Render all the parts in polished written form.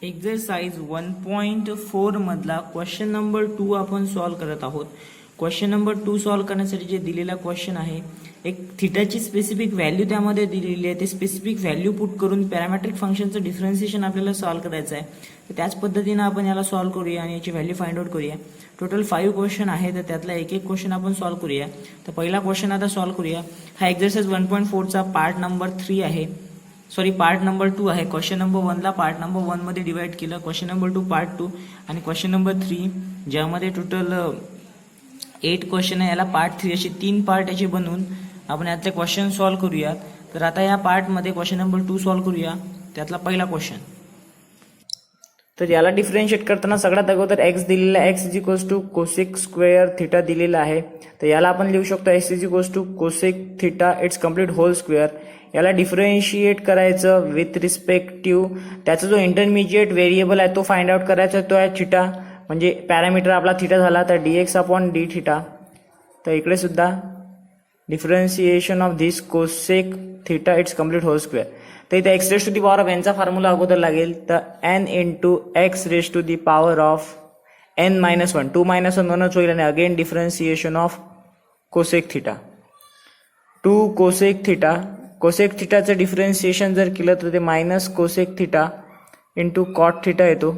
Exercise 1.4 मधला question number 2 आपण solve करत आहोत. क्वेश्चन नंबर 2 सॉल्व करण्यासाठी जे दिलेला क्वेश्चन आहे, एक थिटाची स्पेसिफिक व्हॅल्यू त्यामध्ये दिलेली आहे. ते स्पेसिफिक व्हॅल्यू पुट करून पॅरामेट्रिक फंक्शनचं डिफरन्शिएशन आपल्याला सॉल्व करायचं आहे. तर त्याच पद्धतीनं आपण याला सॉल्व करूया आणि याची व्हॅल्यू फाइंड आउट करूया. टोटल 5 क्वेश्चन आहे, तर त्यातला एक एक क्वेश्चन आपण सॉल्व करूया. तर पहिला क्वेश्चन आता सॉल्व करूया. हा एक्झरसाइज 1.4चा पार्ट नंबर 3 आहे. पार्ट नंबर 2 आहे. क्वेश्चन नंबर 1ला पार्ट नंबर 1 मध्ये डिवाइड केलं, क्वेश्चन नंबर 2 पार्ट 2 आणि क्वेश्चन नंबर 3 ज्यामध्ये टोटल 8 क्वेश्चन आहे, याला पार्ट 3 अशी 3 पार्ट याचे बनवून आपण यातले क्वेश्चन सॉल्व करूया. तर आता या पार्टमध्ये क्वेश्चन नंबर 2 सॉल्व करूया. त्यातला पहिला क्वेश्चन. तर याला डिफरन्शिएट करताना सगळ्यात अगोदर एक्स दिलेला आहे. X is equals to cosec square theta दिलेला आहे. तर याला आपण लिहू शकतो x is equals to cosec theta it's complete whole square. याला डिफरन्शिएट करायचं विथ रिस्पेक्टिव्ह त्याचा जो इंटरमिजिएट व्हेरिएबल आहे तो फाइंड आउट करायचा, तो आहे थिटा. म्हणजे पॅरामीटर आपला थिटा झाला, तर dx अपॉन डी थिटा. तर इकडे सुद्धा differentiation of this cosec theta it's complete whole square. तर इथे x raise to the power of एनचा फॉर्म्युला अगोदर लागेल. तर n into x raise to the power of n minus 1, 2 minus 1 1च होईल आणि again differentiation of cosec theta. 2 cosec theta, cosec थिटाचं डिफरन्शिएशन जर केलं तर ते minus cosec theta into cot theta येतो,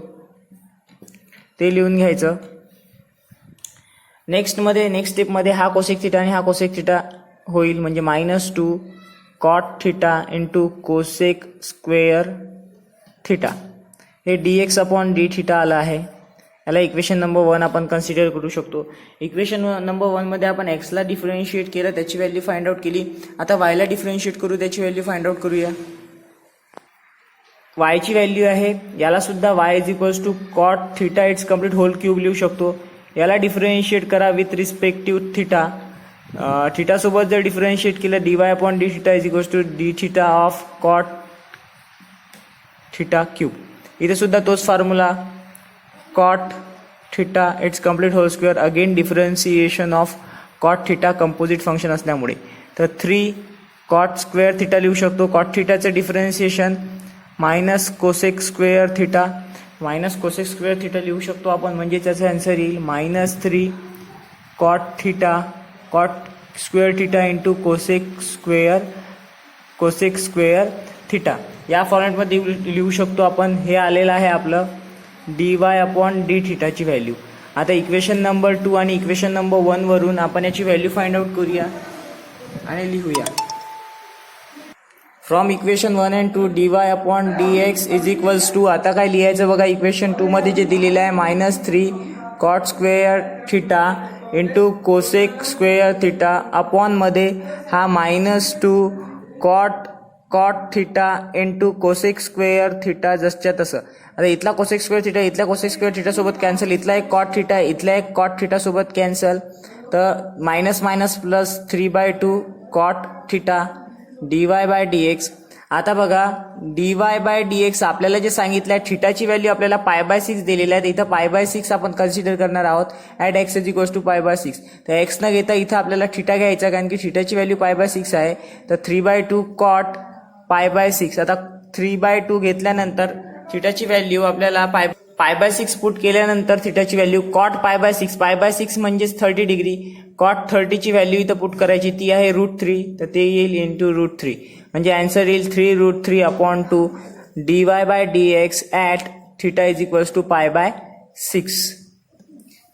ते लिहून घ्यायचं. नेक्स्ट स्टेपमध्ये हा कोसेक थिटा आणि हा कोसेक थिटा होईल, म्हणजे -2 cot theta into cosec square theta. हे dx अपॉन डी थिटा आलं आहे. याला इक्वेशन नंबर 1 आपण कन्सिडर करू शकतो. इक्वेशन नंबर 1 मध्ये आपण एक्सला डिफरन्शिएट केलं, त्याची व्हॅल्यू फाइंड आउट केली. आता वायला डिफरन्शिएट करू, त्याची व्हॅल्यू फाइंड आउट करूया. वायची व्हॅल्यू आहे, याला सुद्धा y is equals to cot theta it's complete whole cube लिहू शकतो. याला डिफरन्शिएट करा विथ रिस्पेक्टिव्ह थिटा. थिटा सोबत जर डिफरन्शिएट केलं dy upon d theta is equals to d theta of cot theta cube. इथे सुद्धा तोच formula, cot theta it's complete whole square. Again differentiation of cot theta composite function असल्यामुळे. तर 3 cot square theta लिहू शकतो. Cot थिटाचं differentiation minus cosec square theta, minus cosec square theta लिहू शकतो आपण, म्हणजे त्याचा आन्सर येईल -3 cot theta, cot square theta into cosec square theta. या फॉर्मॅटमध्ये लिहू शकतो आपण. हे आलेलं आहे आपलं dy अपॉन डी थिटाची व्हॅल्यू. आता इक्वेशन नंबर 2 आणि इक्वेशन नंबर 1 वरून आपण याची व्हॅल्यू फाइंड आउट करूया आणि लिहूया. From equation 1 and 2 dy upon dx is equals to, आता काय लिहायचं बघा, इक्वेशन 2 मध्ये जे दिलेलं आहे -3 cot square theta into cosec square theta upon मध्ये हा -2 cot theta into cosec square theta जसच्या तसं. आता इथला कोसेक स्क्वेअर थिटा इथल्या कोसेक स्क्वेअर थिटा सोबत कॅन्सल, इथला एक कॉट थिटा इथल्या एक कॉट थिटा सोबत कॅन्सल. तर minus minus plus 3/2 cot theta dy by dx. आता बघा dy बाय dx आपल्याला जे सांगितलं आहे, थिटाची व्हॅल्यू आपल्याला π/6 दिलेली आहे. इथं π/6 आपण कन्सिडर करणार आहोत. At x is equals to π/6. तर x न घेता इथं आपल्याला थिटा घ्यायचा, कारण की थिटाची व्हॅल्यू π/6 आहे. तर 3/2 कॉट π/6. आता 3/2 घेतल्यानंतर थिटाची व्हॅल्यू आपल्याला π/6 पुट केल्यानंतर थिटाची व्हॅल्यू कॉट π/6 म्हणजेच 30 डिग्री. कॉट 30ची व्हॅल्यू इथं पुट करायची, ती आहे √3. तर ते येईल इंटू √3, म्हणजे आन्सर येईल 3√3 upon 2 dy by dx at theta is equals to π/6.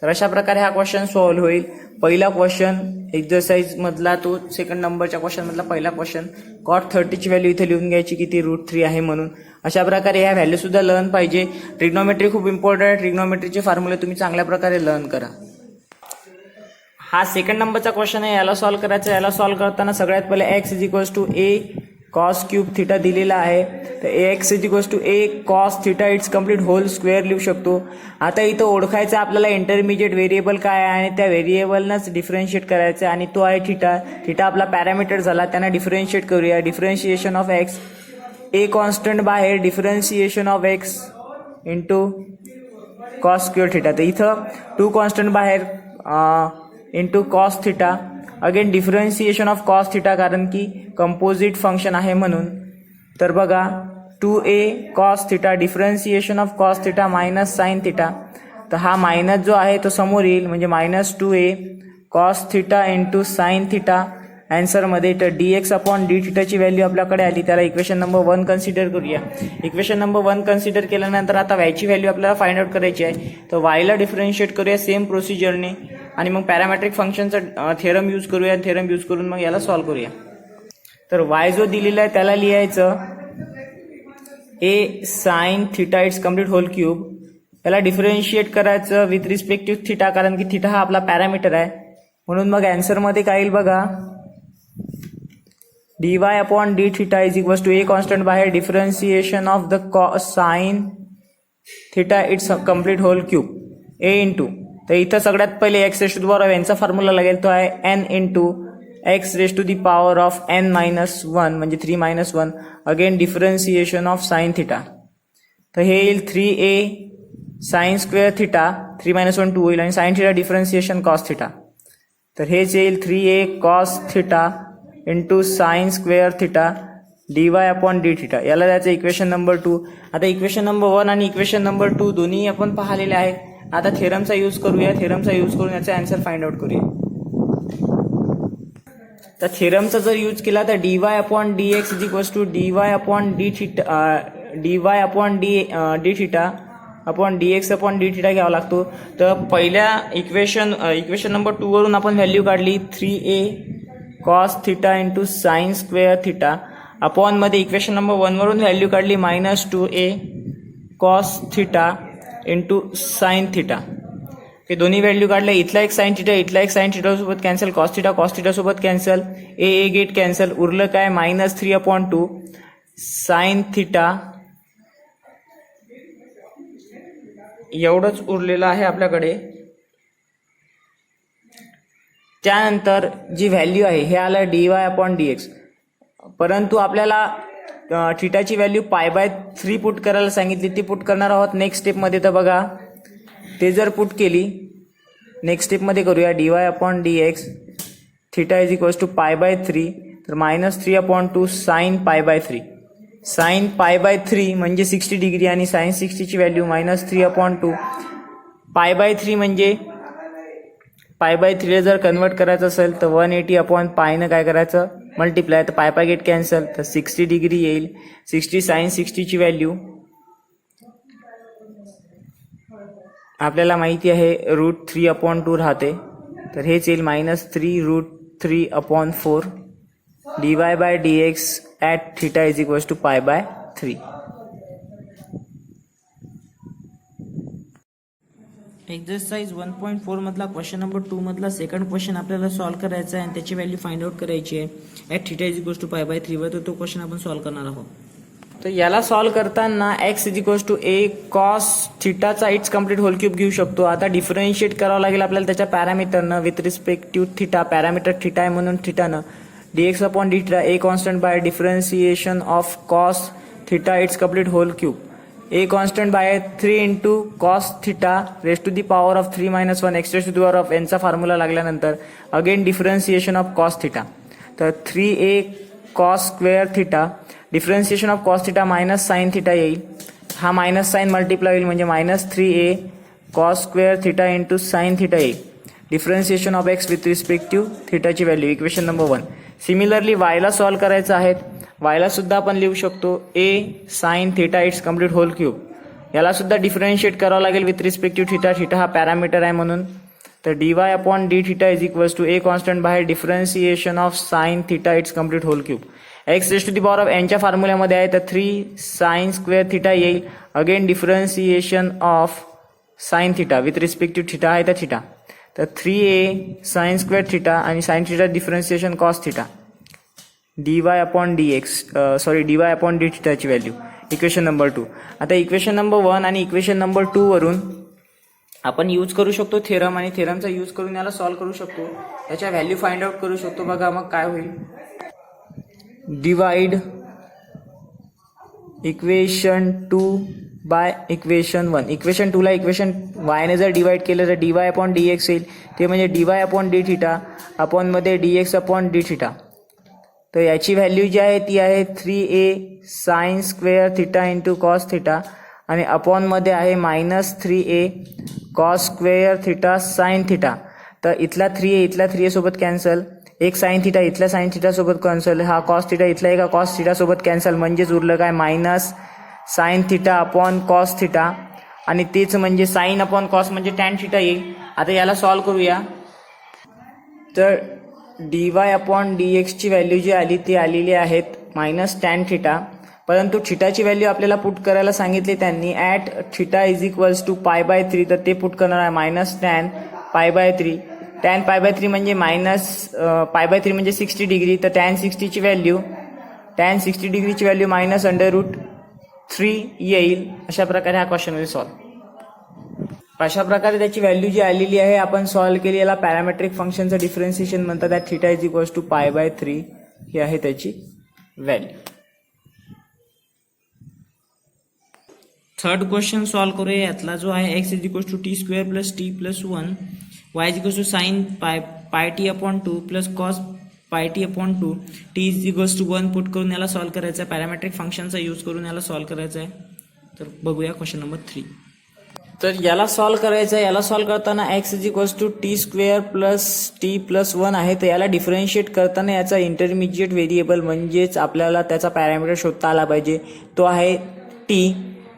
तर अशा प्रकारे हा क्वेश्चन सॉल्व्ह होईल. पहिला क्वेश्चन एक्झरसाइज मधला, तो सेकंड नंबरच्या क्वेश्चन मधला पहिला क्वेश्चन. कॉट 30ची व्हॅल्यू इथे लिहून घ्यायची की ती √3 आहे म्हणून. अशा प्रकारे ह्या व्हॅल्यू सुद्धा लर्न पाहिजे. ट्रिग्नोमेट्री खूप इम्पॉर्टंट आहे. ट्रिग्नोमेट्रीचे फॉर्म्युले तुम्ही चांगल्या प्रकारे लर्न करा. हा सेकंड नंबरचा क्वेश्चन आहे, याला सॉल्व्ह करायचा. याला सॉल्व्ह करताना सगळ्यात पहिले x is equals to a cos cube theta दिलेला आहे. तर x is equals to a cos theta it's complete whole square लिहू शकतो. आता इथं ओळखायचं आपल्याला इंटरमिजिएट व्हेरिएबल काय आहे, आणि त्या व्हेरिएबलनंच डिफरन्शिएट करायचं, आणि तो आहे थिटा. थिटा आपला पॅरामीटर झाला, त्यांना डिफरन्शिएट करूया. Differentiation of x, a constant बाहेर, differentiation of x into cos square theta. तर इथं 2 कॉन्स्टंट बाहेर into cos theta. Again differentiation of cos theta, कारण की कंपोजिट फंक्शन आहे म्हणून. तर बघा 2a cos theta differentiation of cos theta minus sine theta. तर हा मायनस जो आहे तो समोर येईल म्हणजे -2a cos theta into sine theta ॲन्सरमध्ये. तर dx अपॉन डी थिटाची व्हॅल्यू आपल्याकडे आली. त्याला इक्वेशन नंबर 1 कन्सिडर करूया. इक्वेशन नंबर 1 कन्सिडर केल्यानंतर आता वायची व्हॅल्यू आपल्याला फाइंड आउट करायची आहे. तर वायला डिफरन्शिएट करूया सेम प्रोसिजरने आणि मग पॅरामेट्रिक फंक्शनचा थेरम यूज करूया. थेरम यूज करून मग याला सॉल्व्ह करूया. तर वाय जो दिलेला आहे त्याला लिहायचं a sine theta it's complete whole cube. याला डिफरन्शिएट करायचं विथ रिस्पेक्ट टू थिटा कारण की थिटा हा आपला पॅरामीटर आहे. म्हणून मग ॲन्सरमध्ये काय येईल बघा dy upon d theta is equals to a constant बाहेर differentiation of the sine theta it's complete whole cube a into. तर इथं सगळ्यात पहिले x raise to the power of यांचा फॉर्म्युला लागेल तो आहे n into x raise to the power of n minus 1 म्हणजे 3 - 1 again differentiation of sine theta. तर हे येईल 3a साइन स्क्वेअर थिटा 3 - 1 2 होईल आणि sine theta differentiation cos theta. तर हेच येईल 3a cos theta into sign square theta dy upon d theta. याला द्यायचं इक्वेशन नंबर 2. आता इक्वेशन नंबर 1 आणि इक्वेशन नंबर 2 दोन्ही आपण पाहिलेले आहेत. आता थेरमचा यूज करूया. थेरमचा यूज करून याचा आन्सर फाइंड आउट करूया. तर थेरमचा जर यूज केला तर dy upon dx is equals to dy upon d theta dy upon d theta upon dx upon d theta घ्यावा लागतो. तर पहिल्या इक्वेशन नंबर 2 वरून आपण व्हॅल्यू काढली 3a cos theta into sign square theta upon मध्ये इक्वेशन नंबर 1 वरून value काढली -2a cos theta into sine theta. हे दोन्ही व्हॅल्यू काढले. इथला एक साइन थिटा इथला एक साइन थिटा सोबत कॅन्सल कॉस थिटा सोबत कॅन्सल ए गेट कॅन्सल उरलं काय -3/2 साइन थिटा एवढंच उरलेलं आहे आपल्याकडे. त्यानंतर जी व्हॅल्यू आहे हे आलं dy अपॉन dx. परंतु आपल्याला थिटाची व्हॅल्यू π/3 पुट करायला सांगितली. ती पुट करणार आहोत नेक्स्ट स्टेपमध्ये. तर बघा ते जर पुट केली नेक्स्ट स्टेपमध्ये करूया dy upon dx theta is equals to π/3. तर -3/2 साइन π/3 साइन π/3 म्हणजे 60 डिग्री आणि साइन 60 ची व्हॅल्यू -3/2 π/3 म्हणजे π/3 जर कन्वर्ट करायचं असेल तर 180 अपॉन पायनं काय करायचं मल्टिप्लाय. तर पाय गेट कॅन्सल तर 60 डिग्री येईल. 60 साइन 60 ची व्हॅल्यू आपल्याला माहिती आहे √3/2 राहते. तर हेच येईल -3√3/4 dy/dx at theta is equals to π/3. Exercise 1.4 मधला क्वेश्चन नंबर 2 मधला सेकंड क्वेश्चन आपल्याला सॉल्व्ह करायचा आहे आणि त्याची व्हॅल्यू फाइंड आउट करायची आहे at theta is equals to π/3 वर. तर तो क्वेश्चन आपण सॉल्व्ह करणार आहोत. तर याला सॉल्व्ह करताना x is equals to a cos थिटाचा इट्स कम्प्लीट होल क्यूब घेऊ शकतो. आता डिफरन्शिएट करावं लागेल आपल्याला त्याच्या पॅरामीटरनं with respect to theta. Parameter theta आहे म्हणून थिटानं dx upon d theta a constant by differentiation of cos theta it's complete whole cube. a constant by 3 into cos theta raise to the power of 3 - 1 x raise to the power of यांचा formula लागल्यानंतर again differentiation of cos theta. तर 3a cos square theta differentiation of cos theta minus sine theta येईल. हा minus sine multiply होईल म्हणजे -3a cos square theta into sine theta येईल. Differentiation of x with respect to थिटाची value equation number 1. Similarly वायला solve करायचं आहे. वायला सुद्धा आपण लिहू शकतो a sine theta it's complete whole cube. याला सुद्धा डिफरन्शिएट करावं लागेल with respect to theta. Theta हा पॅरामीटर आहे म्हणून. तर dy upon d theta is equals to a constant बाहेर differentiation of sine theta it's complete whole cube. X raise to the power of एनच्या फॉर्म्युल्यामध्ये आहे तर 3 साइन स्क्वेअर थिटा येईल. Again differentiation of sine theta with respect to theta आहे तर theta. तर 3a sine square theta आणि sine theta differentiation cos theta dy upon d थिटाची व्हॅल्यू इक्वेशन नंबर 2. आता इक्वेशन नंबर 1 आणि इक्वेशन नंबर 2 वरून आपण यूज करू शकतो थेरम आणि थेरमचा यूज करून याला सॉल्व्ह करू शकतो. याच्या व्हॅल्यू फाइंड आउट करू शकतो. बघा मग काय होईल. Divide equation 2 by equation 1. Equation 2 ला इक्वेशन y ने जर डिवाइड केलं तर dy अपॉन dx येईल. ते म्हणजे dy upon d theta upon मध्ये dx अपॉन डी थिटा. तर याची व्हॅल्यू जी आहे ती आहे 3a sine square theta into cos theta आणि अपॉनमध्ये आहे -3a cos square theta sine theta. तर इथला 3a सोबत कॅन्सल, एक साइन थिटा इथल्या साइन थिटा सोबत कॅन्सल, हा कॉस थिटा इथला एका कॉस थिटा सोबत कॅन्सल, म्हणजेच उरलं काय minus sine theta upon cos theta आणि तेच म्हणजे साइन अपॉन कॉस म्हणजे टॅन थिटा येईल. आता याला सॉल्व करूया. तर dy अपॉन dx ची व्हॅल्यू जी आली ती आलेली आहेत मायनस टॅन थिटा, परंतु थिटाची व्हॅल्यू आपल्याला पुट करायला सांगितली त्यांनी at theta is equals to π/3. तर ते पुट करणार आहे मायनस टॅन π/3. टॅन π/3 म्हणजे मायनस π/3 म्हणजे 60 डिग्री. तर टॅन 60ची व्हॅल्यू मायनस √3 येईल. अशा प्रकारे हा क्वेश्चन होईल सॉल्व. अशा प्रकारे त्याची व्हॅल्यू जी आलेली आहे आपण सॉल्व केली. याला पॅरामेट्रिक फंक्शनचं डिफरन्शिएशन म्हणतात. थिटा इज इक्वल्स टू π/3 ही आहे त्याची व्हॅल्यू. थर्ड क्वेश्चन सॉल्व करूया. यातला जो आहे x is equals to t² plus t plus 1, y is equals to sine πt upon 2 plus cos πt upon 2, t is equals to 1 put करून याला solve करायचं आहे. पॅरामेट्रिक फंक्शनचा यूज करून याला सॉल्व करायचं आहे. तर बघूया क्वेश्चन नंबर 3. तर याला सॉल्व करायचं आहे. याला सॉल्व करताना x is equals to t² plus t plus 1 आहे. तर याला डिफरन्शिएट करताना याचा इंटरमिजिएट व्हेरिएबल म्हणजेच आपल्याला त्याचा पॅरामीटर शोधता आला पाहिजे, तो आहे t.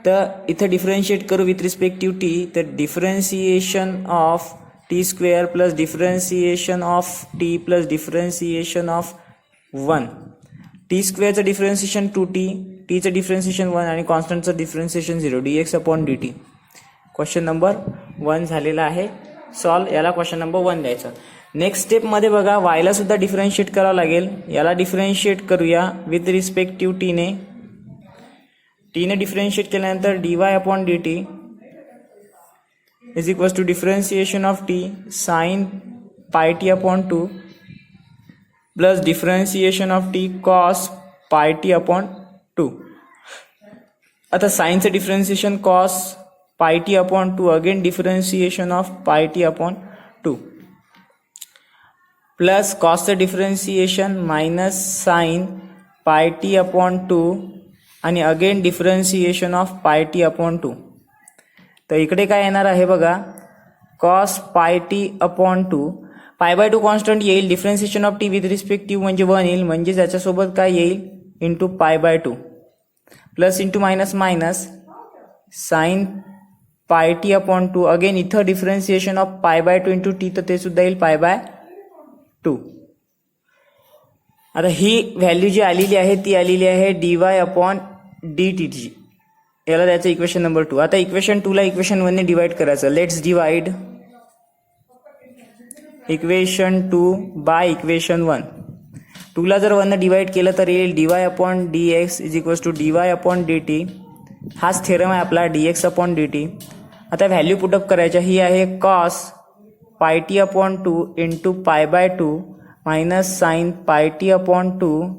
तर इथं डिफरन्शिएट करू विथ रिस्पेक्टिव t. तर differentiation of t² plus differentiation of t plus differentiation of 1. t² चं डिफरन्सिएशन 2t, t चं डिफरन्सिएशन 1 आणि कॉन्स्टंटचं differentiation 0 dx upon dt. Question number 1 झालेला आहे सॉल्व. याला क्वेश्चन नंबर 1 द्यायचं. नेक्स्ट स्टेपमध्ये बघा वायला सुद्धा डिफरन्शिएट करावं लागेल. याला डिफरन्शिएट करूया विथ रिस्पेक्टिव टीने डिफरन्शिएट केल्यानंतर dy upon dt is equals to differentiation of t sine πt upon 2 plus differentiation of t cos πt upon 2. आता साइनचं differentiation cos πt upon 2, again differentiation of πt upon 2 plus कॉसचं differentiation minus sine πt upon 2 आणि again differentiation of πt upon 2. तर इकडे काय येणार आहे बघा कॉस πt अपॉन 2, π/2 कॉन्स्टंट येईल. Differentiation of t with respective म्हणजे 1 येईल, म्हणजे त्याच्यासोबत काय येईल into π/2 plus into minus minus sine πt upon 2, again इथं डिफरन्सिएशन ऑफ π/2 इंटू t, तर ते सुद्धा येईल π/2. आता ही व्हॅल्यू जी आलेली आहे ती आलेली आहे dy अपॉन dt ची. याला द्यायचं इक्वेशन नंबर 2. आता इक्वेशन 2 ला इक्वेशन 1 ने डिवाइड करायचं. Let's divide equation 2 by equation 1. 2 ला जर 1 ने डिवाइड केलं तर येईल dy upon dx is equals to dy upon dt. हाच थेरम आहे आपला dx अपॉन dt. आता व्हॅल्यू पुटअप करायच्या. ही आहे cos πt upon 2 into π/2 minus sine πt upon 2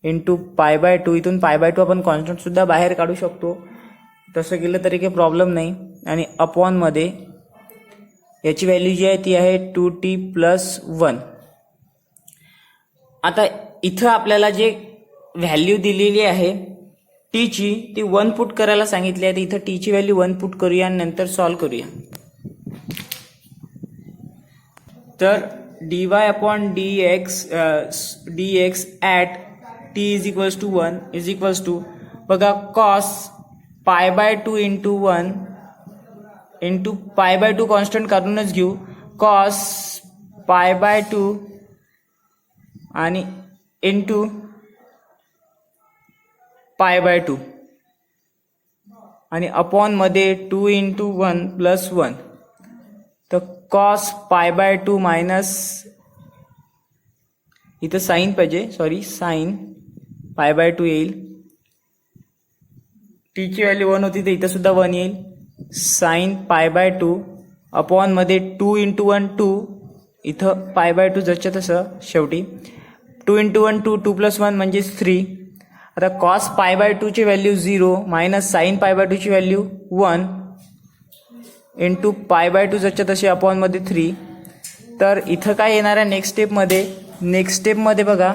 into π/2. इथून π/2 आपण कॉन्स्टंट सुद्धा बाहेर काढू शकतो, तसं केलं तरी काही प्रॉब्लेम नाही. आणि अपॉनमध्ये याची व्हॅल्यू जी आहे ती आहे 2t प्लस 1. आता इथं आपल्याला जे व्हॅल्यू दिलेली आहे t ची ती 1 पुट करायला सांगितली आहे. इथं t ची व्हॅल्यू 1 पुट करूया आणि नंतर सॉल्व करूया. तर dy upon dx at t is equals to 1 is equals to बघा कॉस π/2 इंटू 1 इंटू π/2 कॉन्स्टंट काढूनच घेऊ. कॉस π/2 आणि इंटू π/2 आणि अपॉन मध्ये 2 इंटू 1 प्लस 1. तर कॉस π/2 मायनस इथं साइन पाहिजे, सॉरी साइन π/2 येईल. टी ची व्हॅल्यू 1 होती तर इथं सुद्धा 1 येईल. साइन π/2 अपॉन मध्ये 2 इंटू 1 2, इथं π/2 जसच्या तसं शेवटी 2 इंटू 1 2, 2 प्लस 1 म्हणजे 3. आता कॉस π/2 ची व्हॅल्यू 0 मायनस साइन π/2 ची व्हॅल्यू 1 इंटू π/2 जसच्या तसे अपॉन मध्ये 3. तर इथं काय येणार आहे नेक्स्ट स्टेपमध्ये बघा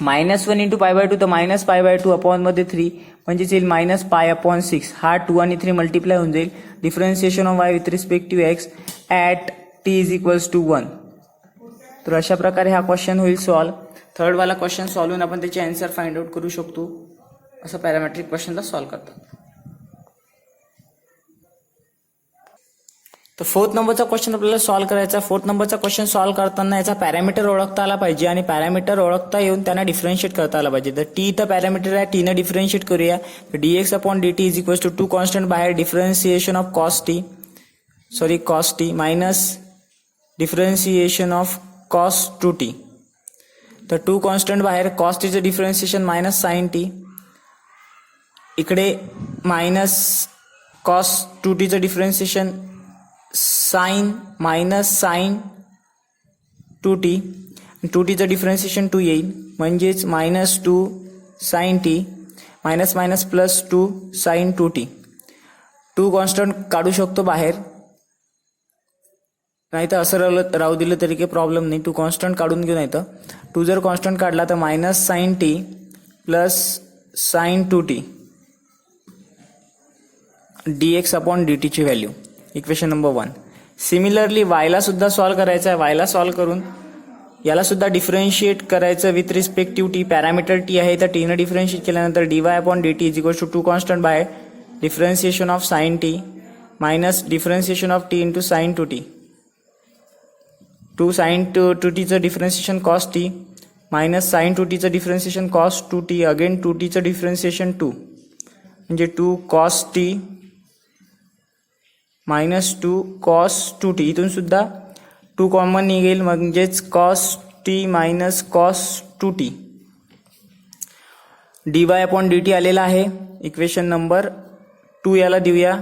-1 इंटू पाय बाय 2 तर मायनस पाय बाय 2 अपॉनमध्ये 3 म्हणजेच येईल मायनस पाय अपॉन 6. हा 2 आणि 3 मल्टिप्लाय होऊन जाईल. Differentiation of y with respect to x at t is equals to 1. तर अशा प्रकारे हा क्वेश्चन होईल सॉल्व. थर्डवाला क्वेश्चन सॉल्व होऊन आपण त्याचे आन्सर फाइंड आउट करू शकतो. असं पॅरामेट्रिक क्वेश्चनला सॉल्व करतात. तर फोर्थ नंबरचा क्वेश्चन आपल्याला सॉल्व करायचा. फोर्थ नंबरचा क्वेश्चन सॉल्व करताना याचा पॅरामीटर ओळखता आला पाहिजे आणि पॅरामीटर ओळखता येऊन त्यांना डिफरन्शिएट करता आला पाहिजे. तर टी इथं पॅरामीटर आहे, टीनं डिफरन्शिएट करूया. dx upon dt is equals to 2 constant बाहेर differentiation of cos t minus differentiation of cos 2t. तर 2 कॉन्स्टंट बाहेर, कॉस टीचं डिफरन्शिएशन मायनस साइन टी, इकडे मायनस कॉस 2tचं differentiation sine minus sine 2t, 2tचं डिफरन्शिएशन 2 येईल म्हणजेच minus 2 sine t minus minus plus 2 sine 2t. 2 constant काढू शकतो बाहेर, नाही तर असं राहू दिलं तरी काही प्रॉब्लेम नाही. 2 कॉन्स्टंट काढून घेऊ, नाही तर 2 जर कॉन्स्टंट काढला तर minus sine t plus sine 2t dx upon dt ची व्हॅल्यू. Equation number 1. सिमिलरली वायला सुद्धा सॉल्व करायचं आहे. वायला सॉल्व करून याला सुद्धा डिफरन्शिएट करायचं with respective t. Parameter t आहे तर टीनं डिफरन्शिएट केल्यानंतर dy upon dt is equal to 2 constant by differentiation of sine t minus differentiation of t into sine 2t. 2 sine 2tचं differentiation cos t minus sine 2tचं differentiation cos 2t again 2tचं differentiation 2 म्हणजे 2 cos t minus 2 cos 2t. इथून सुद्धा 2 common निघेल म्हणजेच cos t minus cos 2t. dy upon dt आलेला आहे. इक्वेशन नंबर 2 याला देऊया.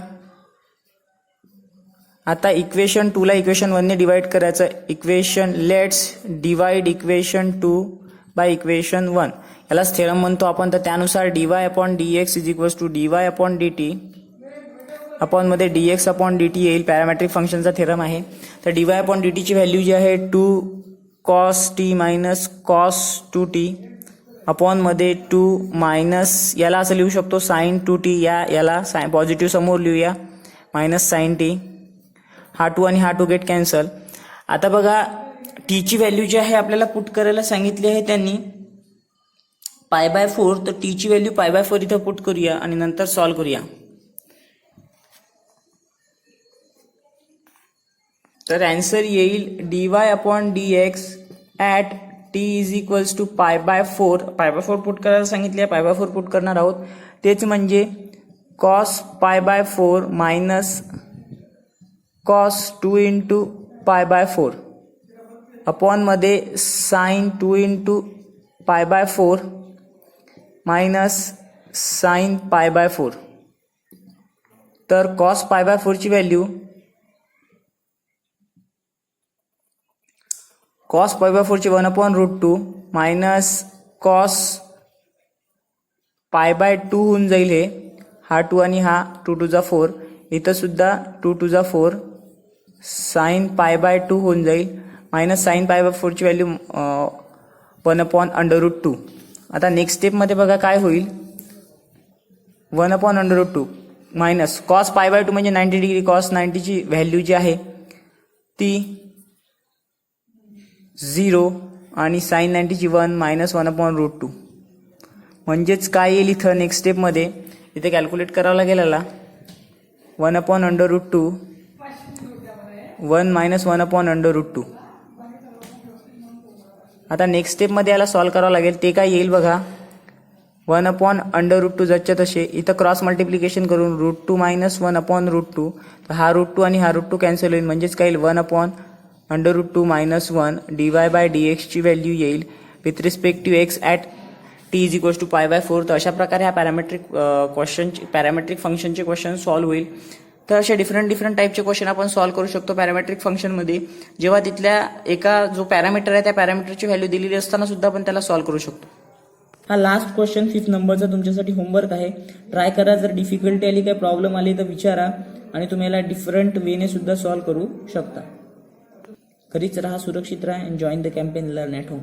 आता इक्वेशन 2 ला इक्वेशन 1 ने डिवाइड करायचं. Let's divide equation 2 by equation 1. यालाच थेरम म्हणतो आपण. तर त्यानुसार dy upon dx is equals to dy upon dt upon मध्ये dx अपॉन dt येईल. पॅरामेट्रिक फंक्शनचा थेरम आहे. तर dy अपॉन dt ची व्हॅल्यू जी आहे 2 cos t minus cos 2t upon मध्ये 2 मायनस याला असं लिहू शकतो साइन 2t. याला पॉझिटिव्ह समोर लिहूया मायनस साइन टी. हा 2 आणि हा 2 गेट कॅन्सल. आता बघा टीची व्हॅल्यू जी आहे आपल्याला पुट करायला सांगितली आहे त्यांनी पाय बाय 4. तर टीची व्हॅल्यू पाय बाय 4 इथं पुट करूया आणि नंतर सॉल्व करूया. तर आन्सर येईल dy upon dx at t is equals to pi by 4. Pi by 4 put करायला सांगितले, पाय बाय 4 पुट करणार आहोत. तेच म्हणजे cos pi by 4 minus cos 2 into pi by 4 upon मध्ये sine 2 into pi by 4 minus sine pi by 4. तर cos pi by 4 ची व्हॅल्यू कॉस पाय बाय 4 ची 1 upon root 2 minus cos pi by 2 होऊन जाईल. हा 2 आणि हा 2 टू जा 4. इथं सुद्धा 2 टू जा 4 साइन पाय बाय 2 होऊन जाईल मायनस साइन पाय बाय 4 ची व्हॅल्यू 1 अपॉन अंडर रूट 2. आता नेक्स्ट स्टेपमध्ये बघा काय होईल. 1 upon under root 2 minus cos pi by 2 म्हणजे 90 डिग्री. कॉस 90 ची व्हॅल्यू जी आहे ती 0 आणि साइन 90 ची 1 मायनस 1 अपॉन रूट 2. म्हणजेच काय येईल इथं नेक्स्ट स्टेपमध्ये इथे कॅल्क्युलेट करावं लागेल याला. 1 अपॉन अंडर रूट 2 1 मायनस 1 अपॉन अंडर रूट 2. आता नेक्स्ट स्टेपमध्ये याला सॉल्व करावं लागेल. ते काय येईल बघा 1 अपॉन अंडर रूट 2 जच्या तसे. इथं क्रॉस मल्टिप्लिकेशन करून रूट 2 मायनस 1 अपॉन रूट 2. तर हा रूट 2 आणि हा रूट 2 कॅन्सल होईल म्हणजेच काय येईल 1 upon under root 2 minus 1 dy by dx ची व्हॅल्यू येईल with respect to x at t is equals to pi by 4. तर अशा प्रकारे हा पॅरामेट्रिक फंक्शनचे क्वेश्चन सॉल्व होईल. तर असे डिफरंट टाईपचे क्वेश्चन आपण सॉल्व करू शकतो पॅरामेट्रिक फंक्शनमध्ये. जेव्हा तिथल्या एका जो पॅरामीटर आहे त्या पॅरामीटरची व्हॅल्यू दिलेली असताना सुद्धा आपण त्याला सॉल्व करू शकतो. हा लास्ट क्वेश्चन 5th नंबरचा तुमच्यासाठी होमवर्क आहे. ट्राय करा. जर डिफिकल्टी आली, काही प्रॉब्लेम आली तर विचारा आणि तुम्ही याला डिफरंट वेने सुद्धा सॉल्व करू शकता. घरीच राहा, सुरक्षित राहा, end join the campaign learn at home.